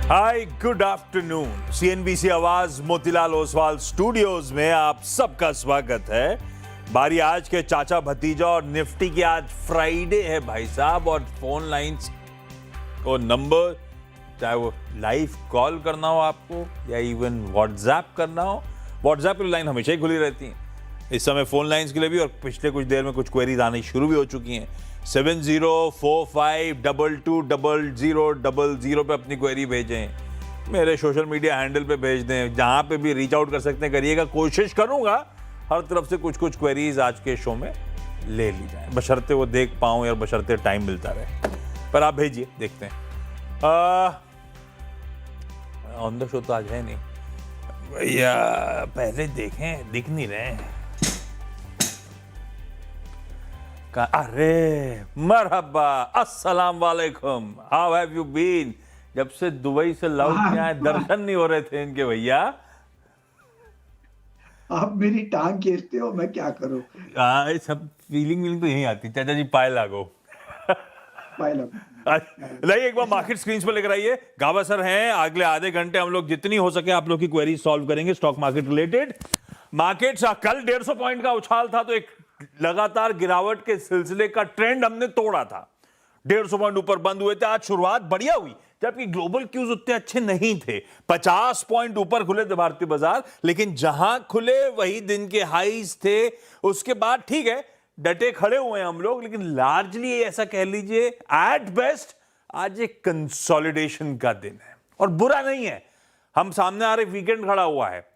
Hi good afternoon. CNBC आवाज Motilal Oswal studios में आप सबका स्वागत है। बारी आज के चाचा भतीजा और निफ्टी की। आज फ्राइडे है भाई साहब, और फोन लाइंस को नंबर, चाहे वो लाइव कॉल करना हो आपको या इवन व्हाट्सएप करना हो, व्हाट्सएप की लाइन हमेशा ही खुली रहती है इस समय फोन लाइंस के लिए भी, और पिछले कुछ देर में कुछ क्वेरीज आनी शुरू भी हो चुकी हैं। 7045220000 पे अपनी क्वेरी भेजें, मेरे सोशल मीडिया हैंडल पे भेज दें, जहां पे भी रीच आउट कर सकते हैं करिएगा। कोशिश करूंगा हर तरफ से कुछ कुछ आज के शो में ले ली जाए, बशर्ते वो देख पाऊं या बशर्ते टाइम मिलता रहे। पर आप भेजिए, देखते हैं। ऑन द शो तो आज है नहीं भैया, पहले देखें, दिख नहीं रहे हैं। अरे मरहबा, अस्सलाम वालेकुम, हाउ हैव यू बीन? जब से दुबई से लौट के आए, दर्शन नहीं हो रहे थे इनके भैया। आप मेरी टांग खींचते हो, मैं क्या करूं? सब फीलिंग तो यही आती। चाचा जी पाए लागो। लाइए एक बार मार्केट स्क्रीन पर लेकर आइए। गावा सर हैं, अगले आधे घंटे हम लोग जितनी हो सके आप लोग की क्वेरी सॉल्व करेंगे स्टॉक मार्केट रिलेटेड। मार्केट कल 150 पॉइंट का उछाल था, तो एक लगातार गिरावट के सिलसिले का ट्रेंड हमने तोड़ा था। 150 पॉइंट ऊपर बंद हुए थे। आज शुरुआत बढ़िया हुई, जबकि ग्लोबल क्यूज उतने अच्छे नहीं थे। 50 पॉइंट ऊपर खुले थे भारतीय बाजार, लेकिन जहां खुले वही दिन के हाईज थे। उसके बाद ठीक है, डटे खड़े हुए हैं हम लोग, लेकिन लार्जली ऐसा कह लीजिए एट बेस्ट आज एक कंसोलिडेशन का दिन है, और बुरा नहीं है। हम सामने आ रहे वीकेंड खड़ा हुआ है,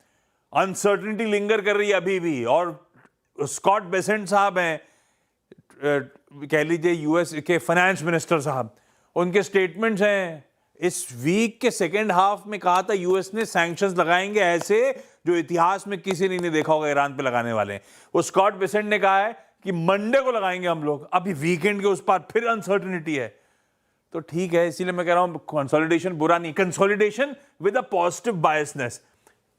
अनसर्टेनिटी लिंगर कर रही है अभी भी, और स्कॉट बेसेंट साहब हैं, कह लीजिए यूएस के फाइनेंस मिनिस्टर साहब, उनके स्टेटमेंट्स हैं। इस वीक के सेकेंड हाफ में कहा था यूएस ने सैंक्शंस लगाएंगे ऐसे जो इतिहास में किसी ने नहीं देखा होगा ईरान पे लगाने वाले हैं। वो स्कॉट बेसेंट ने कहा है कि मंडे को लगाएंगे हम लोग। अभी वीकेंड के उस पार फिर अनसर्टेनिटी है, तो ठीक है। इसीलिए मैं कह रहा हूं कंसोलिडेशन बुरा नहीं, consolidation with a positive biasness.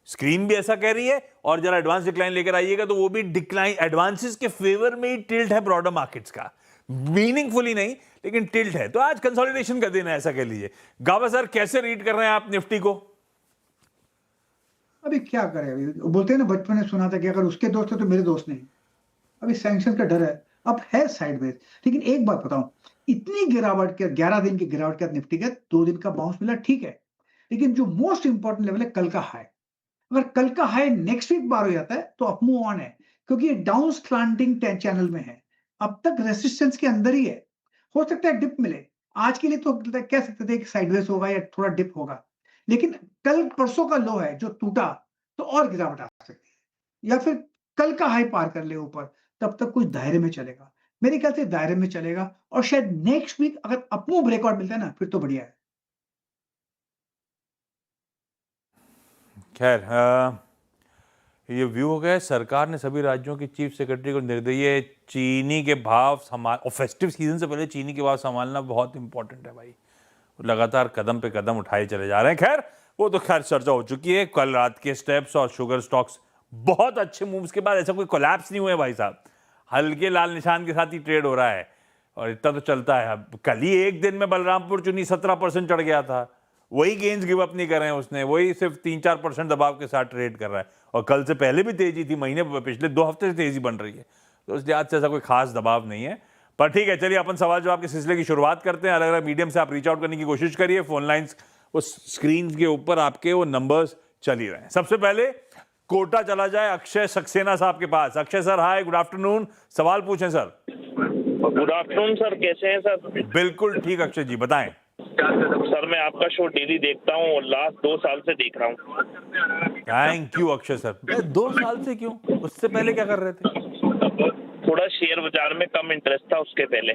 Screen भी ऐसा कह रही है, और जरा एडवांस डिक्लाइन लेकर आइएगा तो वो भी डिक्लाइन एडवांसेस के फेवर में ही टिल्ट है ब्रॉडर मार्केट्स का, मीनिंगफुली नहीं लेकिन टिल्ट है। तो आज कंसोलिडेशन का दिन है, ऐसा कह लीजिए। गावा सर, कैसे रीड कर रहे हैं आप निफ्टी को? अभी क्या करें? अभी बोलते हैं ना, बचपन में सुना था कि अगर उसके दोस्त है तो मेरे दोस्त नहीं। अभी सैंक्शन का डर है, अब है साइडवेज। लेकिन एक बात बताऊं, इतनी गिरावट के 11 दिन की गिरावट के निफ्टी के 2 दिन का बाउंस मिला, ठीक है, लेकिन जो मोस्ट इंपॉर्टेंट लेवल है कल का हाई। अगर कल का हाई नेक्स्ट वीक बार हो जाता है तो अप मूव ऑन है, क्योंकि ये डाउन स्लैंटिंग चैनल में है। अब तक रेसिस्टेंस के अंदर ही है, हो सकता है डिप मिले। आज के लिए तो कह सकते थे कि साइडवेज होगा या थोड़ा डिप होगा, लेकिन कल परसों का लो है जो टूटा, तो और गिरावट आ सकती है, या फिर कल का हाई पार कर ले ऊपर, तब तक कुछ दायरे में चलेगा। मेरे ख्याल से दायरे में चलेगा, और शायद नेक्स्ट वीक अगर अप मूव ब्रेकआउट मिलता है ना, फिर तो बढ़िया है। खैर, ये व्यू हो गया। सरकार ने सभी राज्यों के चीफ सेक्रेटरी को निर्देश, चीनी के भाव संभाल, और फेस्टिव सीजन से पहले चीनी के भाव संभालना बहुत इंपॉर्टेंट है भाई। लगातार कदम पे कदम उठाए चले जा रहे हैं। खैर, वो तो खैर चर्चा हो चुकी है। कल रात के स्टेप्स और शुगर स्टॉक्स बहुत अच्छे मूव्स के बाद ऐसा कोई कोलैप्स नहीं हुए भाई साहब। हल्के लाल निशान के साथ ही ट्रेड हो रहा है, और इतना तो चलता है। अब कल ही एक दिन में बलरामपुर चुनी 17% चढ़ गया था, वही गेंस गिव अप नहीं कर रहे हैं उसने, वही सिर्फ 3-4% दबाव के साथ ट्रेड कर रहा है। और कल से पहले भी तेजी थी, महीने पिछले 2 हफ्ते से तेजी बन रही है, तो इस लिहाज से ऐसा कोई खास दबाव नहीं है। पर ठीक है, चलिए अपन सवाल जवाब के सिलसिले की शुरुआत करते हैं। अलग अलग मीडियम से आप रीच आउट करने की कोशिश करिए। फोन लाइंस उस स्क्रीन के ऊपर आपके वो नंबर्स चल ही रहे हैं। सबसे पहले कोटा चला जाए अक्षय सक्सेना साहब के पास। अक्षय सर, हाय, गुड आफ्टरनून। सवाल पूछें सर। गुड आफ्टरनून सर, कैसे हैं सर? बिल्कुल ठीक अक्षय जी, बताएं। सर मैं आपका शो डेली देखता हूँ और लास्ट 2 साल से देख रहा हूँ। Thank you Akshay sir. 2 साल से क्यों? उससे पहले क्या कर रहे थे? थोड़ा शेयर बाजार में कम इंटरेस्ट था उसके पहले।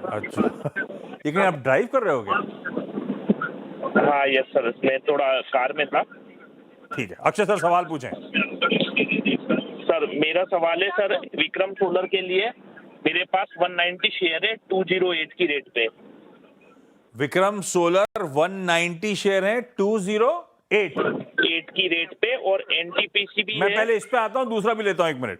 अच्छा, लेकिन आप ड्राइव कर रहे हो क्या? हाँ यस सर, मैं थोड़ा कार में था। ठीक है अक्षय सर, सवाल पूछें। सर मेरा सवाल है सर, विक्रम सोलर के लिए मेरे पास 190 शेयर है 208 की रेट पे। विक्रम सोलर 190 शेयर है 208 की रेट पे, और एनटीपीसी भी मैं है। पहले इस पे आता हूं, दूसरा भी लेता हूं, 1 मिनट।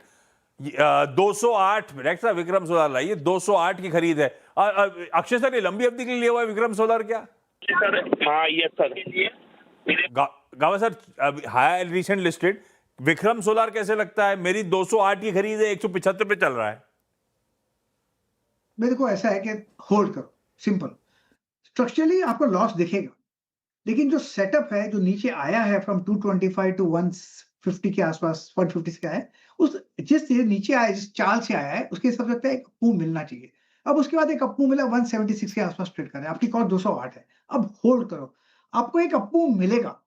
208 एक्स्ट्रा विक्रम सोलर लाइए, 208 की खरीद है। अक्षय सर, ये लंबी अवधि के लिए लिया हुआ है विक्रम सोलर क्या? सर हाँ यस सर मेरे गावा sir, high recent listed Vikram solar कैसे लगता है? मेरी 208 की खरीद है, 175 पे चल रहा है। मेरे को ऐसा है कि होल्ड करो, सिंपल। स्ट्रक्चरली आपको लॉस दिखेगा, लेकिन जो सेटअप है, जो नीचे आया है फ्रॉम 225 टू 150 के आसपास, 150 से आया है, उस जिस नीचे आया, जिस चाल से आया है, उसके हिसाब से लगता है एक अप मूव मिलना चाहिए। अब उसके बाद एक अप मूव मिला, 176 के आसपास ट्रेड कर रहा है, आपकी कॉस्ट 208 है। अब होल्ड करो, आपको एक अप मूव मिलेगा,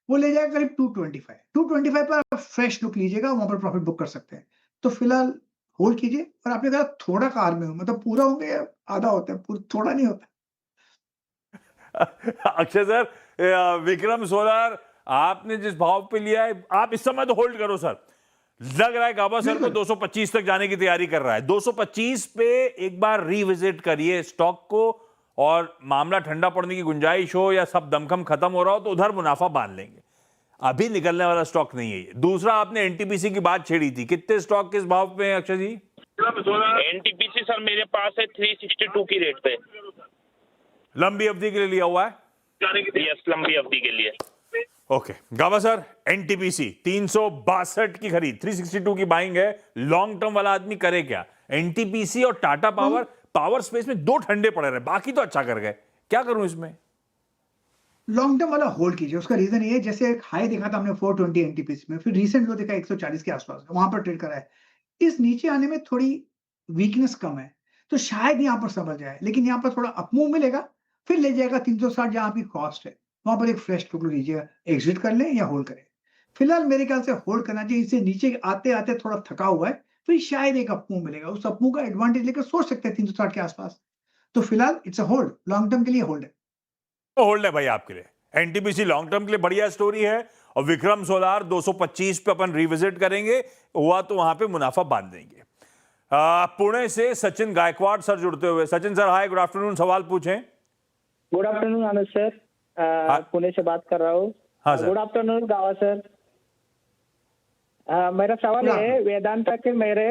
वो ले जाएगा करीब 225। 225 पर आप फ्रेश लुक लीजिएगा, वहां पर प्रॉफिट बुक कर सकते हैं। तो फिलहाल होल्ड कीजिए। और आपने कहा थोड़ा कार में हो, मतलब पूरा हो गया, आधा होता है, थोड़ा नहीं होता। अक्षय सर, विक्रम सोलार आपने जिस भाव पे लिया है, आप इस समय तो होल्ड करो सर। लग रहा है गाबा सर को 225 तक जाने की तैयारी कर रहा है। 225 पे एक बार रिविजिट करिए स्टॉक को, और मामला ठंडा पड़ने की गुंजाइश हो या सब दमखम खत्म हो रहा हो तो उधर मुनाफा बांध लेंगे। अभी निकलने वाला स्टॉक नहीं है ये। दूसरा, आपने एनटीपीसी की बात छेड़ी थी, कितने स्टॉक किस भाव पे हैं अक्षय जी? एनटीपीसी सर मेरे पास है 362 की रेट पे। लंबी अवधि के लिए लिया हुआ है? यस, लंबी अवधि के लिए। ओके गावा सर, एनटीपीसी 362 की खरीद, 362 की बाइंग है। लॉन्ग टर्म वाला आदमी करे क्या? एनटीपीसी और टाटा पावर, पावर स्पेस में दो ठंडे पड़े रहे, बाकी तो अच्छा कर गए। क्या करूं इसमें? लॉन्ग टर्म वाला होल्ड कीजिए। उसका रीजन ये है, जैसे एक हाई देखा था हमने 420 एनटीपीसी में, फिर रिसेंट लो देखा 140 के आसपास, वहां पर ट्रेड करा है। इस नीचे आने में थोड़ी वीकनेस कम है, तो शायद यहाँ पर समझ जाए, लेकिन यहाँ पर थोड़ा अपमूव मिलेगा, फिर ले जाएगा 360 जहां आपकी कॉस्ट है, वहां पर एक फ्रेश टुकड़ा लीजिएगा, एग्जिट कर लें या होल्ड करें। फिलहाल मेरे ख्याल से होल्ड करना चाहिए। इसे नीचे आते आते थोड़ा थका हुआ है, फिर शायद एक अपमूव मिलेगा, उस अपमूव का एडवांटेज लेकर सोच सकते हैं 360 के आसपास। तो फिलहाल it's a hold, long term के लिए होल्ड है। तो होल्ड है भाई आपके लिए। एनटीपीसी लॉन्ग टर्म के लिए बढ़िया स्टोरी है, और विक्रम सोलार 225 पे अपन रिविजिट करेंगे, हुआ तो वहां पे मुनाफा बांध देंगे। पुणे से सचिन गायकवाड़ सर जुड़ते हुए। Sachin sir hi, good afternoon, सवाल पूछें। गुड आफ्टरनून आनंद सर, पुणे से बात कर रहा हूँ। हाँ सर। गुड आफ्टरनून गावा सर। मेरा सवाल है, वेदांता के मेरे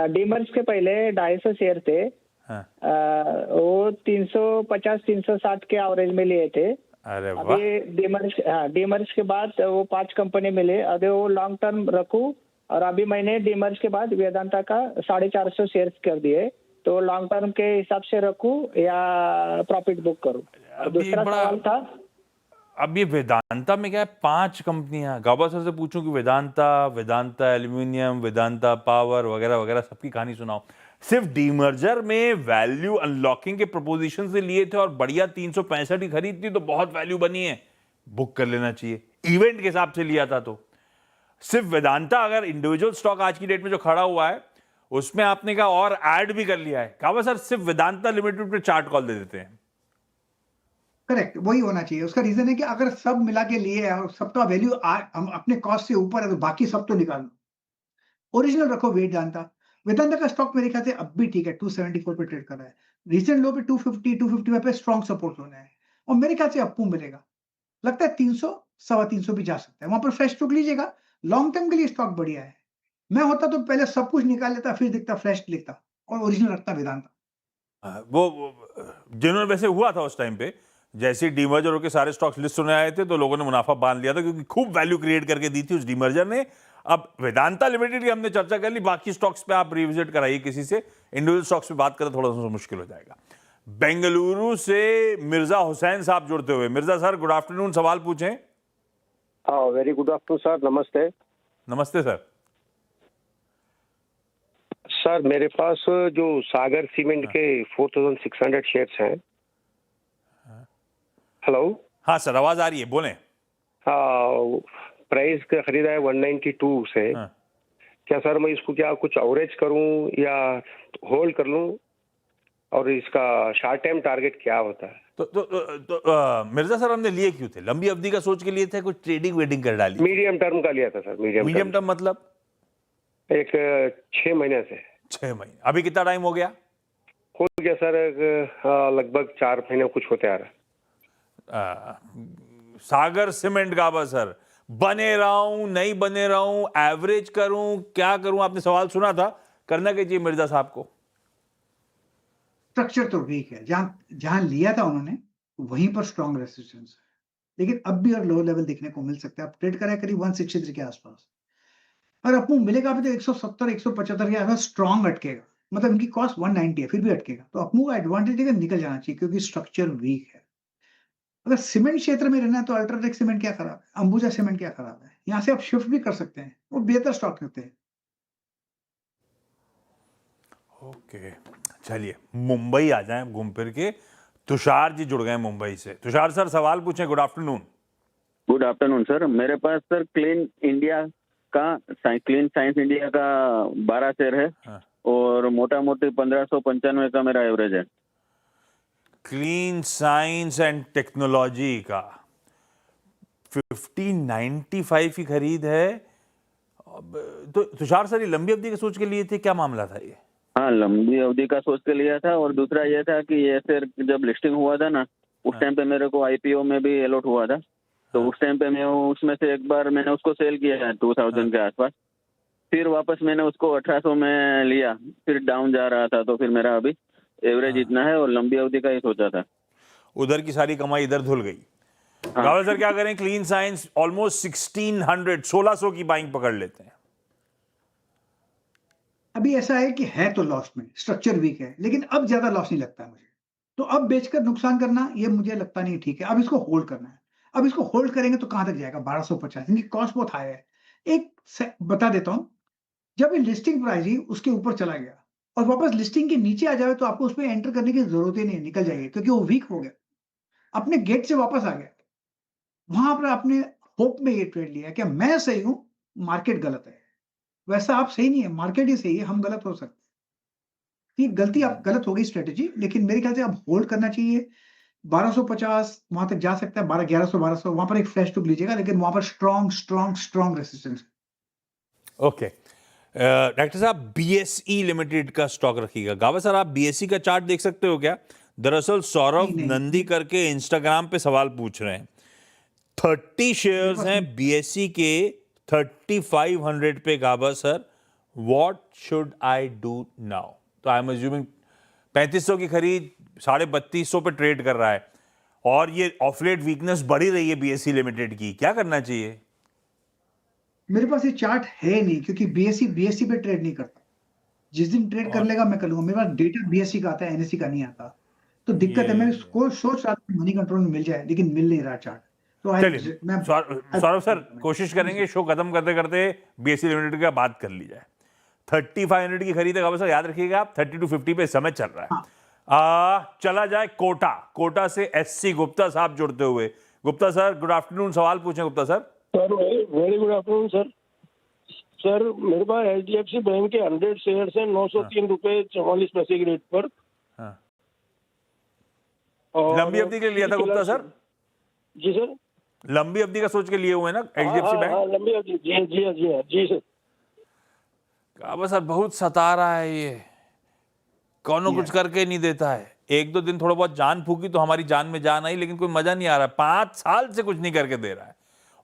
डीमर्ज के पहले 250 शेयर थे। हाँ। वो 350 360 के एवरेज में लिए थे। अरे वाह। अभी डीमर्ज के बाद वो 5 कंपनी मिले, अभी वो लॉन्ग टर्म रखूं, और अभी मैंने डीमर्ज के बाद वेदांता का 450 शेयर कर दिए, तो लॉन्ग टर्म के हिसाब से रखूं या प्रॉफिट बुक करूं? दूसरा सवाल था, अब ये वेदांता में क्या है, 5 कंपनियां। गाबा सर से पूछूं कि वेदांता एल्यूमिनियम, वेदांता पावर वगैरह वगैरह सबकी कहानी सुनाओ। सिर्फ डीमर्जर में वैल्यू अनलॉकिंग के प्रपोजिशन से लिए थे और बढ़िया 365 की खरीद थी, तो बहुत वैल्यू बनी है, बुक कर लेना चाहिए। इवेंट के हिसाब से लिया था तो सिर्फ वेदांता, अगर इंडिविजुअल स्टॉक आज की डेट में जो खड़ा हुआ है उसमें आपने कहा और ऐड भी कर लिया है। गाबा सर सिर्फ वेदांता लिमिटेड पे चार्ट कॉल दे देते हैं। करेक्ट, वही होना चाहिए। उसका रीजन है कि अगर सब मिला के लिए है और सबका वैल्यू हम अपने कॉस्ट से ऊपर है, तो बाकी सब तो निकालो, ओरिजिनल रखो। वेदांता वेदांता का स्टॉक मेरे ख्याल से अब भी ठीक है, 274 पे ट्रेड कर रहा है। रिसेंट लो पे 250 255 पे स्ट्रॉन्ग सपोर्ट होना है, और मेरे ख्याल से अपू मिलेगा। लगता है 300 325 भी जा सकता है, वहां पर फ्रेश टुक लीजिएगा। लॉन्ग टर्म के लिए स्टॉक बढ़िया है। मैं होता तो पहले सब कुछ निकाल लेता, फिर देखता, फ्रेश लिखता और ओरिजिनल रखता वेदांता। वो जिन्होंने वैसे हुआ था उस टाइम पे, जैसे डीमर्जर होकर सारे स्टॉक्स लिस्ट होने आए थे तो लोगों ने मुनाफा बांध लिया था, क्योंकि खूब वैल्यू क्रिएट करके दी थी उस डीमर्जर ने। अब वेदांता लिमिटेड की हमने चर्चा कर ली, बाकी स्टॉक्स पे आप रिविजिट कराइए किसी से। इंडिविजुअल स्टॉक्स पे बात करें थोड़ा सा मुश्किल हो जाएगा। बेंगलुरु से मिर्जा हुसैन साहब जुड़ते हुए। मिर्जा सर गुड आफ्टरनून, सवाल पूछें। हाँ, वेरी गुड आफ्टरनून सर, नमस्ते। नमस्ते सर। सर मेरे पास जो सागर सीमेंट के 4600 शेयर्स हैं। हेलो। हाँ सर, आवाज आ रही है, बोलें। प्राइस का खरीदा है 192 से। हाँ। क्या सर मैं इसको क्या कुछ एवरेज करूं या होल्ड कर लूं, और इसका शॉर्ट टाइम टारगेट क्या होता है? मिर्जा सर हमने लिए क्यों थे? लंबी अवधि का सोच के लिए थे, कुछ ट्रेडिंग वेडिंग कर डाली? मीडियम टर्म का लिया था सर। मीडियम टर्म मतलब एक 6 महीने से। 6 महीने। अभी कितना टाइम हो गया? हो गया सर लगभग 4 महीने कुछ होते आ रहा है। सागर सीमेंट गाबा सर, बने रहूं नहीं बने रहूं, एवरेज करूं क्या करूं? आपने सवाल सुना था, करना क्या चाहिए मिर्जा साहब को? स्ट्रक्चर तो वीक है, जहां लिया था उन्होंने वहीं पर स्ट्रॉन्ग रेसिस्टेंस है, लेकिन अब भी और लो लेवल देखने को मिल सकता है। अब ट्रेड करा है करीब 163 के आसपास, और अपमूव मिलेगा भी तो 170 175 के आसपास स्ट्रॉन्ग अटकेगा, मतलब इनकी कॉस्ट 190 है फिर भी अटकेगा, तो अपमूव एडवांटेज है, निकल जाना चाहिए क्योंकि स्ट्रक्चर वीक है। अगर सीमेंट क्षेत्र में रहना है तो अल्ट्राटेक सीमेंट क्या खराब है, अंबुजा सीमेंट क्या खराब है, यहाँ से आप शिफ्ट भी कर सकते हैं, वो बेहतर स्टॉक होते हैं। ओके, चलिए मुंबई आ जाएं घूम फिर के। तुषार जी जुड़ गए मुंबई से। तुषार सर सवाल पूछें। Good afternoon. Good afternoon sir. मेरे पास सर क्लीन साइंस इंडिया का 12 शेयर है। हाँ। और मोटा मोटी 1595 का मेरा एवरेज है। क्लीन साइंस एंड टेक्नोलॉजी का 1595 की खरीद है। तो तुषार सर ये लंबी अवधि की सोच के लिए थे, क्या मामला था ये? हाँ, लंबी अवधि का सोच के लिया था। और दूसरा ये था कि ये शेयर जब लिस्टिंग हुआ था ना, उस टाइम पे मेरे को आईपीओ में भी अलॉट हुआ था। तो उस टाइम पे मैं उसमें से एक बार मैंने उसको सेल किया है 2000 के आसपास। फिर वापस मैंने उसको 1800 में लिया, फिर डाउन जा रहा था, तो फिर मेरा अभी एवरेज इतना है और लंबी अवधि का ही सोचा था। उधर की सारी कमाई इधर धुल गई। रावल सर क्या करें? क्लीन साइंस ऑलमोस्ट 1600 की बाइंग पकड़ लेते हैं। अभी ऐसा है कि है तो लॉस में, स्ट्रक्चर वीक है, लेकिन अब ज्यादा लॉस नहीं लगता है मुझे, तो अब बेचकर नुकसान करना ये मुझे लगता नहीं ठीक है। अब इसको होल्ड करना है। अब इसको होल्ड करेंगे तो कहां तक जाएगा? 1250, इनकी कॉस्ट बहुत हाई है। बता देता हूं, जब ये लिस्टिंग प्राइस ही उसके ऊपर चला गया और वापस लिस्टिंग के नीचे आ जाए तो आपको उसमें एंटर करने की जरूरत ही नहीं, निकल जाइए, क्योंकि वो वीक हो गया, अपने गेट से वापस आ गया। वहां पर आपने होप में ये ट्रेड लिया कि मैं सही हूं, मार्केट गलत है। वैसा आप सही नहीं है, मार्केट ही सही है, हम गलत हो सकते हैं। ये गलती आप गलत हो गई स्ट्रेटेजी, लेकिन मेरे ख्याल से अब होल्ड करना चाहिए। 1250 वहां तक जा सकता है, 1100 वहां पर एक फ्रेश टुक लीजिएगा, लेकिन वहां पर स्ट्रॉन्ग रेसिस्टेंस। ओके डॉक्टर साहब, बीएसई लिमिटेड का स्टॉक रखिएगा। गावा सर आप बीएसई का चार्ट देख सकते हो क्या? दरअसल सौरभ नहीं। नंदी करके इंस्टाग्राम पे सवाल पूछ रहे हैं। 30 शेयर्स हैं बीएसई के 3500 पे। गावा sir what should I do now? तो आई एम अज्यूमिंग 3500 की खरीद 3250 पे ट्रेड कर रहा है, और ये ऑफलेट वीकनेस बढ़ी रही है बीएसई लिमिटेड की, क्या करना चाहिए? मेरे पास ये चार्ट है नहीं, क्योंकि बीएससी पे ट्रेड नहीं करता। जिस दिन ट्रेड कर लेगा मैं कर लूंगा। मेरे पास डेटा बीएससी का आता है, एनएससी का नहीं आता, तो दिक्कत है। मैं सोच रहा था मनी कंट्रोल में मिल जाए, लेकिन मिल नहीं रहा चार्ट। तो चलिए सौरभ सर कोशिश करेंगे शो खत्म करते करते बीएसई लिमिटेड का बात कर ली जाए। 3500 की खरीद है सर, याद रखिएगा आप 3250 पे समय चल रहा है। चला जाए कोटा से एससी गुप्ता साहब जुड़ते हुए। गुप्ता सर गुड आफ्टरनून, सवाल पूछें Gupta sir. Sir very good afternoon sir. Sir मेरे पास एचडीएफसी बैंक के 100 शेयर हैं 903 रुपए 44 पैसे की रेट पर। हाँ। और लंबी अवधि के लिए लिया था गुप्ता सर? जी सर, लंबी अवधि का सोच के लिए हुए ना एचडीएफसी बैंक? लंबी अवधि। जी सर। काबा सर बहुत सता रहा है ये, कौनो कुछ करके नहीं देता है। एक दो दिन थोड़ा बहुत जान फूकी तो हमारी जान में जान आई, लेकिन कोई मजा नहीं आ रहा है। 5 साल से कुछ नहीं करके दे रहा है,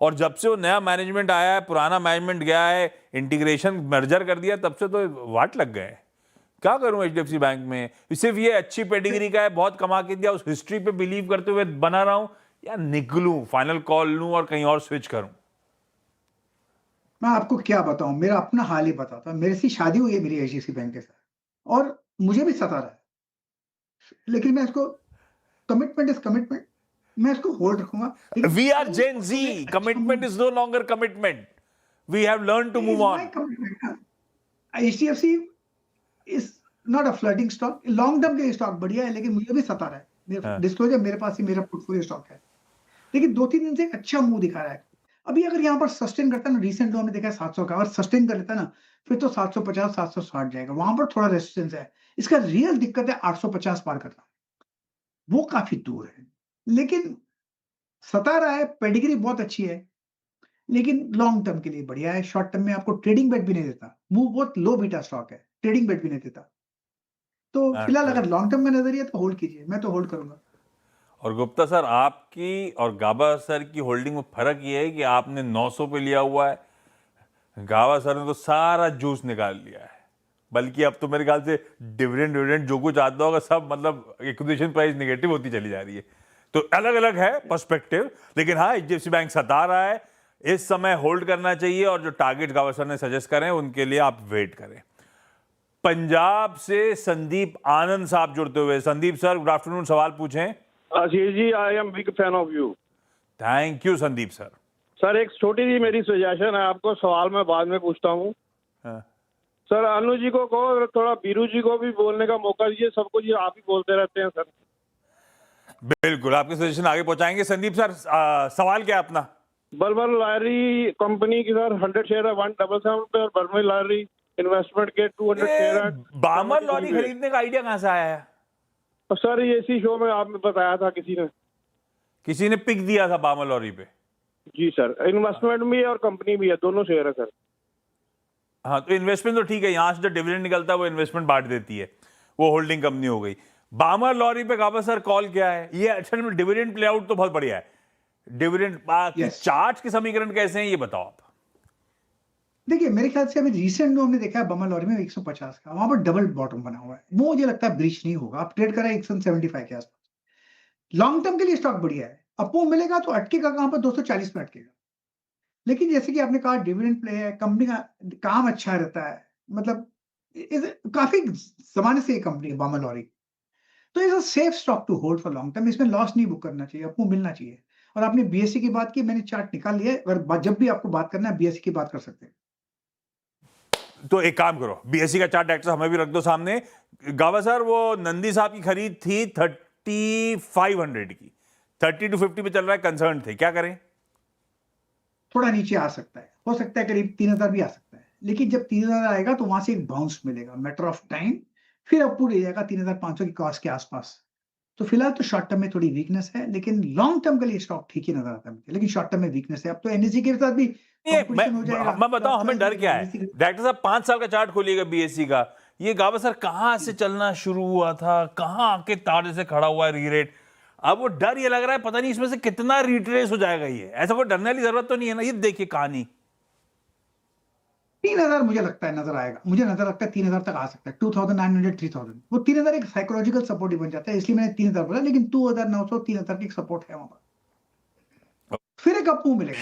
और जब से वो नया मैनेजमेंट आया है, पुराना मैनेजमेंट गया है, इंटीग्रेशन मर्जर कर दिया, तब से तो वाट लग गए। क्या करूं एचडीएफसी बैंक में? सिर्फ ये अच्छी पेडिग्री का है, बहुत कमा के दिया, उस हिस्ट्री पे बिलीव करते हुए बना रहा हूं, या निकलूं, फाइनल कॉल लूं और कहीं और स्विच करूं? मैं आपको क्या बताऊं, मेरा अपना हाल ही बताता हूं। मेरे से शादी हुई है मेरी एचडीएफसी बैंक के साथ, और मुझे भी सता रहा है, लेकिन मैं इसको, कमिटमेंट इज कमिटमेंट, मैं इसको होल्ड रखूंगा। We are Gen Z, commitment is no longer commitment, we have learn to move on. HDFC is not a flirting stock, long term के लिए स्टॉक बढ़िया है, लेकिन मुझे भी सता रहा है। मेरा डिस्क्लोजर, मेरे पास ही मेरा पोर्टफोलियो स्टॉक है, लेकिन 2-3 दिन से एक अच्छा मुंह दिखा रहा है। अभी अगर यहाँ पर सस्टेन करता है ना, रिसेंट लो हमने देखा है 700 का, अगर सस्टेन कर लेता है ना, फिर तो 750 760 जाएगा, वहां पर थोड़ा रेजिस्टेंस है। इसका रियल दिक्कत है 850 पार करना, वो काफी दूर है, लेकिन सता रहा है। पेडिग्री बहुत अच्छी है, लेकिन लॉन्ग टर्म के लिए बढ़िया है। शॉर्ट टर्म में आपको ट्रेडिंग बेट भी नहीं देता, वो बहुत लो बीटा स्टॉक है, ट्रेडिंग बेट भी नहीं देता। तो फिलहाल अगर लॉन्ग टर्म का नजरिया तो होल्ड कीजिए, मैं तो होल्ड करूंगा। और गुप्ता सर आपकी और गाबा सर की होल्डिंग में फर्क ये है कि आपने 900 पे लिया हुआ है, गाबा सर ने तो सारा जूस निकाल लिया है, बल्कि अब तो मेरे ख्याल से डिविडेंड जो कुछ आता होगा सब मतलब एक्विजिशन प्राइस नेगेटिव होती चली जा रही है। तो अलग अलग है पर्सपेक्टिव, लेकिन हाँ एचडीएफसी बैंक सता रहा है, इस समय होल्ड करना चाहिए और जो टारगेट गावस्कर ने सजेस्ट करें उनके लिए आप वेट करें। पंजाब से संदीप आनंद साहब जुड़ते हुए। संदीप सर गुड आफ्टरनून, सवाल पूछें। Ashish ji, I am big fan of you. Thank you Sandeep sir. Sir एक छोटी सी मेरी सजेशन है आपको, सवाल मैं बाद में पूछता हूँ। हाँ। सर अनु जी को कहो, थोड़ा बीरू जी को भी बोलने का मौका दीजिए, सबको जी आप ही बोलते रहते हैं सर। बिल्कुल आपके सजेशन आगे पहुंचाएंगे। संदीप सर सवाल क्या है अपना? बलबल लारी कंपनी की सर 100 शेयर है 177 पे, और बलबल लारी इन्वेस्टमेंट के 200 शेयर है। बामर लॉरी खरीदने का आइडिया कहां से आया है? तो सर ये इसी शो में आपने बताया था, किसी ने पिक दिया था बामर लॉरी पे। जी सर, इन्वेस्टमेंट भी है और कंपनी भी है, दोनों शेयर है सर। हाँ तो इन्वेस्टमेंट तो ठीक है, यहां से जो डिविडेंड निकलता है वो इन्वेस्टमेंट बांट देती है, वो होल्डिंग कंपनी हो गई। बामर लॉरी पे गावस्कर कॉल क्या है? ये अच्छा में डिविडेंड प्ले आउट तो बहुत बढ़िया है। डिविडेंड चार्ट के समीकरण कैसे हैं ये बताओ आप। देखिए मेरे ख्याल से अभी रिसेंट जो हमने देखा है बामर लॉरी में 150 का, वहां पर डबल बॉटम बना हुआ है, वो मुझे लगता है ब्रीच नहीं होगा। आप ट्रेड कर रहे हैं 175 के आसपास। लॉन्ग टर्म के लिए स्टॉक बढ़िया है, अपों मिलेगा तो अटकेगा कहां पर? 240 में अटकेगा। लेकिन जैसे कि आपने कहा डिविडेंड प्ले है, कंपनी का काम अच्छा रहता है, मतलब काफी जमाने से ये कंपनी है बामर लॉरी, तो is a safe stock to hold for long term. इसमें लॉस नहीं बुक करना चाहिए, आपको मिलना चाहिए। और आपने बीएससी की बात की, मैंने चार्ट निकाल लिया है, अगर जब भी आपको बात करना है बीएससी की बात कर सकते हैं। तो एक काम करो, बीएससी का चार्ट एक्टर हमें भी रख दो सामने। गावस्कर वो नंदी साहब की खरीद थी 3500 की, 30 to 50 पे चल रहा है, कंसर्न थे, क्या करें? थोड़ा नीचे आ सकता है, हो सकता है करीब 3000 भी आ सकता है, लेकिन जब 3000 आएगा तो वहां से एक बाउंस मिलेगा, मैटर ऑफ टाइम, फिर अप ले जाएगा 3500 की कॉस्ट के आसपास। तो फिलहाल तो शॉर्ट टर्म में थोड़ी वीकनेस है, लेकिन लॉन्ग टर्म के लिए स्टॉक ठीक ही नजर आता है, लेकिन शॉर्ट टर्म में वीकनेस है। अब तो एनएससी के साथ भी कंपटीशन हो जाएगा। मैं बताऊं हमें डर क्या है? डायरेक्टर साहब 5 साल का चार्ट खोलिएगा बीएससी का, ये गावस्कर कहां से चलना शुरू हुआ था, कहां आके तार से खड़ा हुआ है री-रेट। अब वो डर ये लग रहा है पता नहीं इसमें से कितना रिट्रेस हो जाएगा ये। ऐसा कोई डरने वाली जरूरत तो नहीं है ना, ये देखिए कहानी। 3000 मुझे लगता है नजर आएगा, मुझे नजर लगता है 3000 तक आ सकता है, 2900 3000। वो 3000 एक साइकोलॉजिकल सपोर्ट ही बन जाता है, इसलिए मैंने 3000 बोला, लेकिन 2900 3000 की सपोर्ट है वहां पर, फिर एक अप मिलेगा।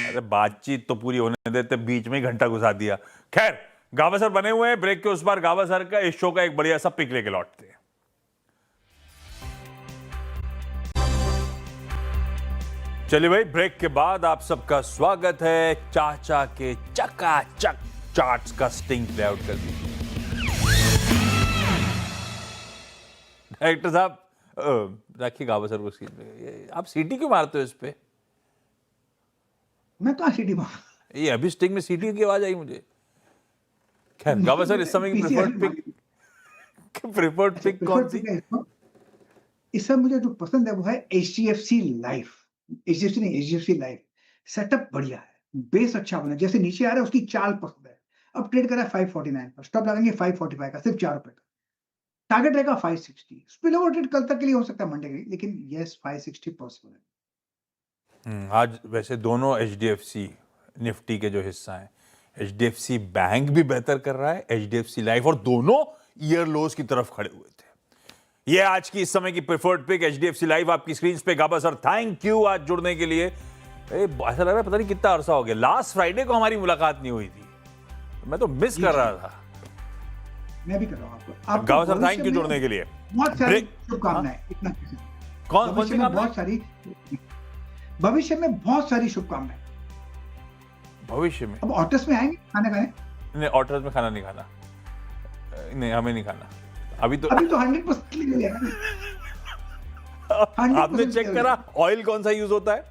अरे बातचीत तो पूरी होने देते, बीच में ही घंटा घुसा दिया। खैर गावस्कर बने हुए हैं, ब्रेक के उस बार गावस्कर का इस शो का एक बढ़िया सा पिक लेके लौटते हैं। चलिए भाई, ब्रेक के बाद आप सबका स्वागत है। चाचा के चकाचक चार्ट्स का स्टिंग प्ले आउट कर दीजिए। डायरेक्टर साहब रखिए गावस्कर को स्क्रीन पे। आप सीटी क्यों मारते हो इस पे? मैं कहां सीटी मार, ये अभी स्टिंग में सीटी की आवाज आई मुझे। खैर गावस्कर इस समय की प्रेफर्ड पिक कौन सी? इस समय मुझे जो पसंद है वो है एचडीएफसी लाइफ। एचडीएफसी नहीं, एचडीएफसी लाइफ सेटअप बढ़िया है, बेस अच्छा बना, जैसे नीचे आ रहा है उसकी चाल पसंद है। अब ट्रेड कर रहा है 549 पर, स्टॉप लगाएंगे 545 का, सिर्फ 4 रुपए का। टारगेट रहेगा 560। स्पिल ओवर ट्रेड कल तक के लिए हो सकता है, मंडे के लिए, लेकिन यस 560 पॉसिबल है। आज वैसे दोनों एचडीएफसी निफ्टी के जो हिस्सा हैं, एचडीएफसी बैंक भी बेहतर कर रहा है, एचडीएफसी लाइफ, और दोनों ईयर लोज की तरफ खड़े हुए थे। ये आज की इस समय की प्रेफर्ड पिक एचडीएफसी लाइफ आपकी स्क्रीन पे। गावस्कर थैंक यू आज जुड़ने के लिए। ऐसा लग रहा है पता नहीं कितना अरसा हो गया, लास्ट फ्राइडे को हमारी मुलाकात नहीं हुई थी, मैं तो मिस कर रहा था। मैं भी कर रहा हूं आपको। गावस्कर थैंक यू जुड़ने के लिए। बहुत सारी शुभकामनाएं। इतना कौन सी बहुत सारी, भविष्य में बहुत सारी शुभकामनाएं। भविष्य में अब ऑटस में आएंगे खाना खाने? नहीं, ऑटस में खाना नहीं खाना, नहीं हमें नहीं खाना अभी तो 100% ले लिया। आपने चेक करा ऑयल कौन सा यूज होता है?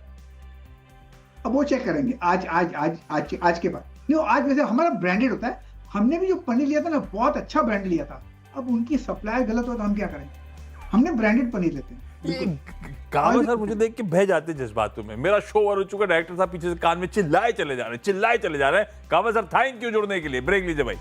अब वो चेक करेंगे आज के बाद। नहीं, आज वैसे हमारा ब्रांडेड होता है। हमने भी जो पनीर लिया था ना, बहुत अच्छा ब्रांड लिया था। अब उनकी सप्लाई गलत हो तो हम क्या करें? हमने ब्रांडेड पनीर लेते हैं। गावस्कर मुझे देख के बह जाते जज्बातों में। मेरा शो ओवर हो चुका, डायरेक्टर साहब पीछे से कान में चिल्लाए चले जा रहे हैं। गावस्कर थैंक यू जुड़ने के लिए। ब्रेक लीजिए भाई।